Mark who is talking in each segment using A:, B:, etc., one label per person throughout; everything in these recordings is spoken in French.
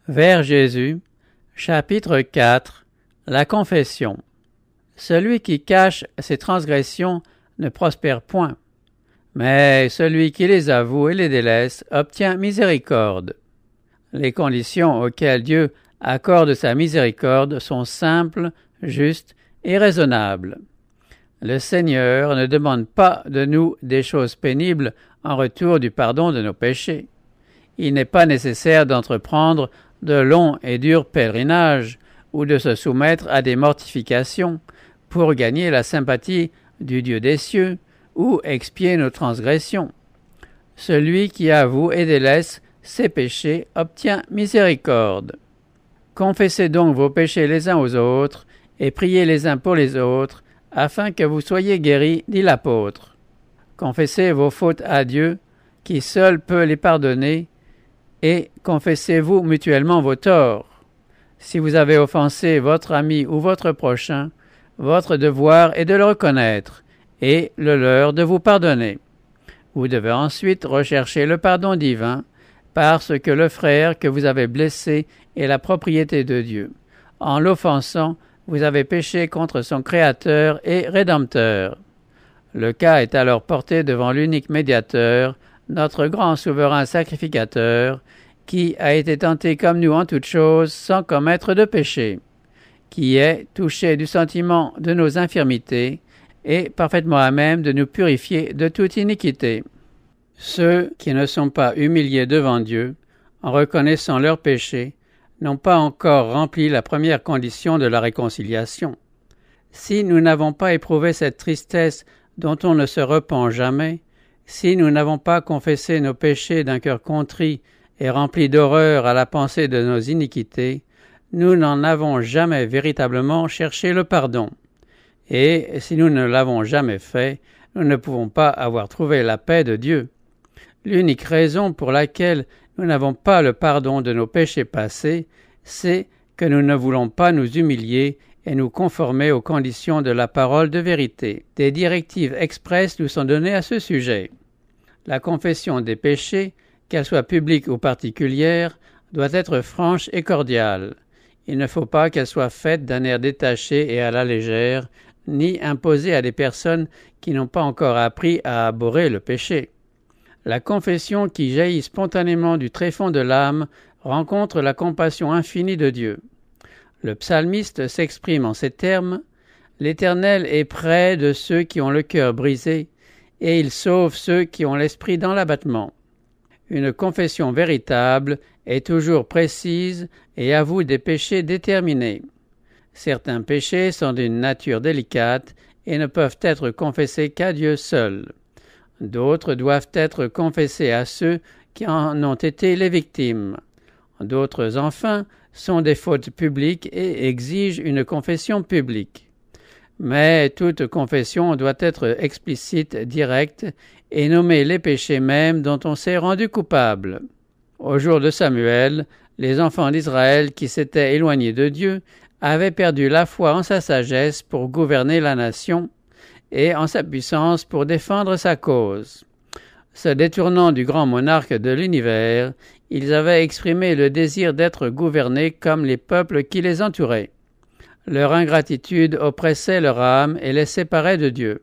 A: Vers Jésus, chapitre 4. La confession. Celui qui cache ses transgressions ne prospère point, mais celui qui les avoue et les délaisse obtient miséricorde. Les conditions auxquelles Dieu accorde sa miséricorde sont simples, justes et raisonnables. Le Seigneur ne demande pas de nous des choses pénibles en retour du pardon de nos péchés. Il n'est pas nécessaire d'entreprendre de longs et durs pèlerinages ou de se soumettre à des mortifications pour gagner la sympathie du Dieu des cieux ou expier nos transgressions. Celui qui avoue et délaisse ses péchés obtient miséricorde. Confessez donc vos péchés les uns aux autres et priez les uns pour les autres afin que vous soyez guéris, dit l'apôtre. Confessez vos fautes à Dieu, qui seul peut les pardonner, et confessez-vous mutuellement vos torts. Si vous avez offensé votre ami ou votre prochain, votre devoir est de le reconnaître, et le leur de vous pardonner. Vous devez ensuite rechercher le pardon divin, parce que le frère que vous avez blessé est la propriété de Dieu. En l'offensant, vous avez péché contre son Créateur et Rédempteur. Le cas est alors porté devant l'unique médiateur, notre grand souverain sacrificateur, qui a été tenté comme nous en toutes choses sans commettre de péché, qui est touché du sentiment de nos infirmités et parfaitement à même de nous purifier de toute iniquité. Ceux qui ne sont pas humiliés devant Dieu, en reconnaissant leurs péchés, n'ont pas encore rempli la première condition de la réconciliation. Si nous n'avons pas éprouvé cette tristesse dont on ne se repent jamais, si nous n'avons pas confessé nos péchés d'un cœur contrit et rempli d'horreur à la pensée de nos iniquités, nous n'en avons jamais véritablement cherché le pardon. Et si nous ne l'avons jamais fait, nous ne pouvons pas avoir trouvé la paix de Dieu. L'unique raison pour laquelle nous n'avons pas le pardon de nos péchés passés, c'est que nous ne voulons pas nous humilier et nous conformer aux conditions de la parole de vérité. Des directives expresses nous sont données à ce sujet. La confession des péchés, qu'elle soit publique ou particulière, doit être franche et cordiale. Il ne faut pas qu'elle soit faite d'un air détaché et à la légère, ni imposée à des personnes qui n'ont pas encore appris à abhorrer le péché. La confession qui jaillit spontanément du tréfonds de l'âme rencontre la compassion infinie de Dieu. Le psalmiste s'exprime en ces termes : « L'Éternel est près de ceux qui ont le cœur brisé, et il sauve ceux qui ont l'esprit dans l'abattement. » Une confession véritable est toujours précise et avoue des péchés déterminés. Certains péchés sont d'une nature délicate et ne peuvent être confessés qu'à Dieu seul. D'autres doivent être confessés à ceux qui en ont été les victimes. D'autres, enfin, sont des fautes publiques et exigent une confession publique. Mais toute confession doit être explicite, directe, et nommer les péchés mêmes dont on s'est rendu coupable. Au jour de Samuel, les enfants d'Israël qui s'étaient éloignés de Dieu avaient perdu la foi en sa sagesse pour gouverner la nation et en sa puissance pour défendre sa cause. Se détournant du grand monarque de l'univers, ils avaient exprimé le désir d'être gouvernés comme les peuples qui les entouraient. Leur ingratitude oppressait leur âme et les séparait de Dieu.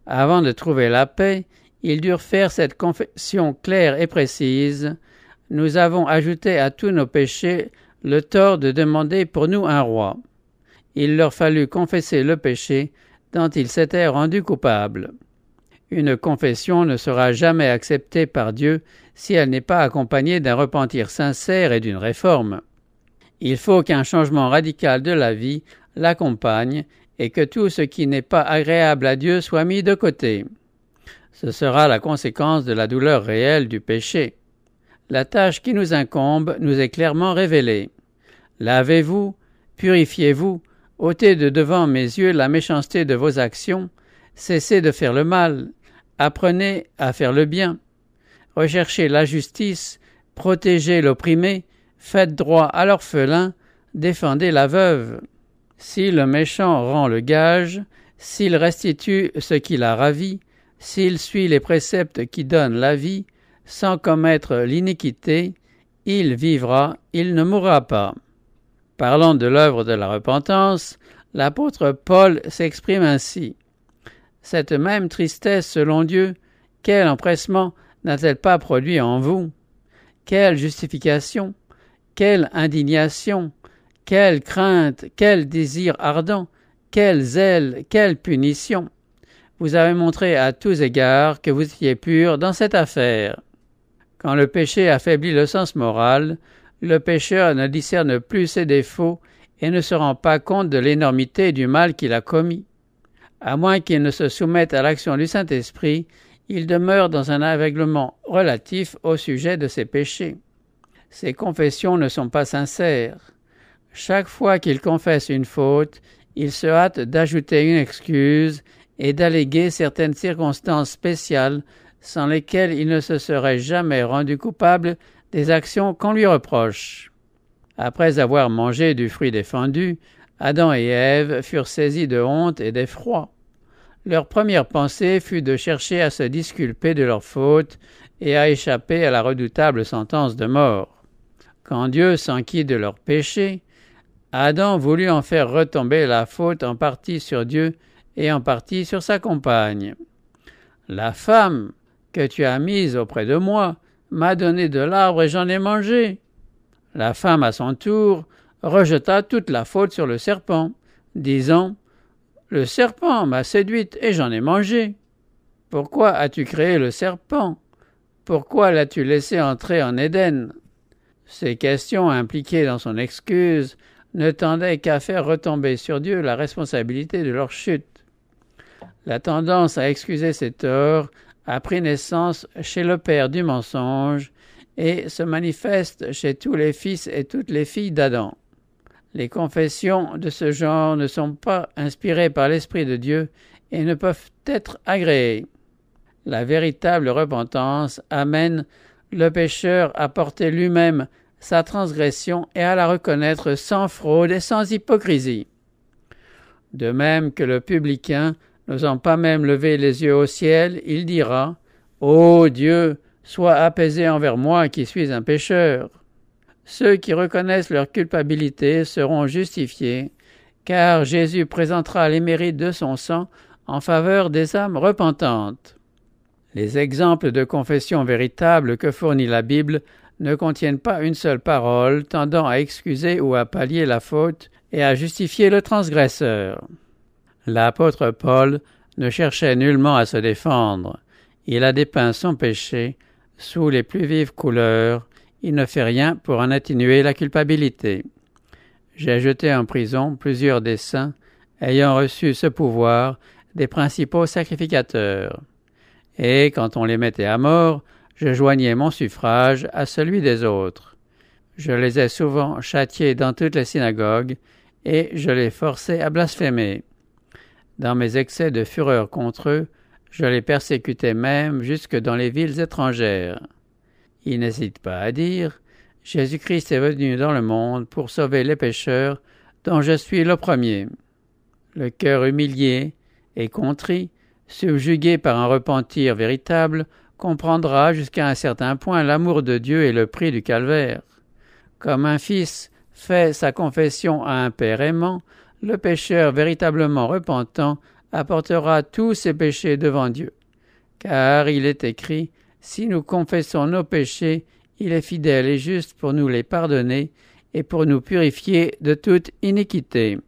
A: Avant de trouver la paix, ils durent faire cette confession claire et précise : « Nous avons ajouté à tous nos péchés le tort de demander pour nous un roi. » Il leur fallut confesser le péché dont ils s'étaient rendus coupables. Une confession ne sera jamais acceptée par Dieu si elle n'est pas accompagnée d'un repentir sincère et d'une réforme. Il faut qu'un changement radical de la vie l'accompagne et que tout ce qui n'est pas agréable à Dieu soit mis de côté. Ce sera la conséquence de la douleur réelle du péché. La tâche qui nous incombe nous est clairement révélée. Lavez-vous, purifiez-vous, ôtez de devant mes yeux la méchanceté de vos actions, cessez de faire le mal, apprenez à faire le bien, recherchez la justice, protégez l'opprimé, faites droit à l'orphelin, défendez la veuve. Si le méchant rend le gage, s'il restitue ce qu'il a ravi, s'il suit les préceptes qui donnent la vie, sans commettre l'iniquité, il vivra, il ne mourra pas. Parlant de l'œuvre de la repentance, l'apôtre Paul s'exprime ainsi. Cette même tristesse, selon Dieu, quel empressement n'a-t-elle pas produit en vous? Quelle justification, quelle indignation, quelle crainte, quel désir ardent, quel zèle, quelle punition! Vous avez montré à tous égards que vous étiez purs dans cette affaire. Quand le péché affaiblit le sens moral, le pécheur ne discerne plus ses défauts et ne se rend pas compte de l'énormité du mal qu'il a commis. À moins qu'il ne se soumette à l'action du Saint-Esprit, il demeure dans un aveuglement relatif au sujet de ses péchés. Ses confessions ne sont pas sincères. Chaque fois qu'il confesse une faute, il se hâte d'ajouter une excuse et d'alléguer certaines circonstances spéciales sans lesquelles il ne se serait jamais rendu coupable des actions qu'on lui reproche. Après avoir mangé du fruit défendu, Adam et Ève furent saisis de honte et d'effroi. Leur première pensée fut de chercher à se disculper de leur faute et à échapper à la redoutable sentence de mort. Quand Dieu s'enquit de leur péché, Adam voulut en faire retomber la faute en partie sur Dieu et en partie sur sa compagne. « La femme que tu as mise auprès de moi m'a donné de l'arbre et j'en ai mangé. » La femme, à son tour, rejeta toute la faute sur le serpent, disant « Le serpent m'a séduite et j'en ai mangé. » Pourquoi as-tu créé le serpent? Pourquoi l'as-tu laissé entrer en Éden? Ces questions impliquées dans son excuse ne tendaient qu'à faire retomber sur Dieu la responsabilité de leur chute. La tendance à excuser ses torts a pris naissance chez le père du mensonge et se manifeste chez tous les fils et toutes les filles d'Adam. Les confessions de ce genre ne sont pas inspirées par l'Esprit de Dieu et ne peuvent être agréées. La véritable repentance amène le pécheur à porter lui-même sa transgression et à la reconnaître sans fraude et sans hypocrisie. De même que le publicain, n'osant pas même lever les yeux au ciel, il dira « Ô Dieu, sois apaisé envers moi qui suis un pécheur. » Ceux qui reconnaissent leur culpabilité seront justifiés, car Jésus présentera les mérites de son sang en faveur des âmes repentantes. Les exemples de confession véritable que fournit la Bible ne contiennent pas une seule parole tendant à excuser ou à pallier la faute et à justifier le transgresseur. L'apôtre Paul ne cherchait nullement à se défendre. Il a dépeint son péché sous les plus vives couleurs. Il ne fait rien pour en atténuer la culpabilité. J'ai jeté en prison plusieurs des saints ayant reçu ce pouvoir des principaux sacrificateurs. Et quand on les mettait à mort, je joignais mon suffrage à celui des autres. Je les ai souvent châtiés dans toutes les synagogues et je les forçais à blasphémer. Dans mes excès de fureur contre eux, je les persécutais même jusque dans les villes étrangères. Ils n'hésitent pas à dire « Jésus-Christ est venu dans le monde pour sauver les pécheurs, dont je suis le premier. » Le cœur humilié et contrit, subjugué par un repentir véritable, comprendra jusqu'à un certain point l'amour de Dieu et le prix du calvaire. Comme un fils fait sa confession à un père aimant, le pécheur véritablement repentant apportera tous ses péchés devant Dieu. Car il est écrit, si nous confessons nos péchés, il est fidèle et juste pour nous les pardonner et pour nous purifier de toute iniquité.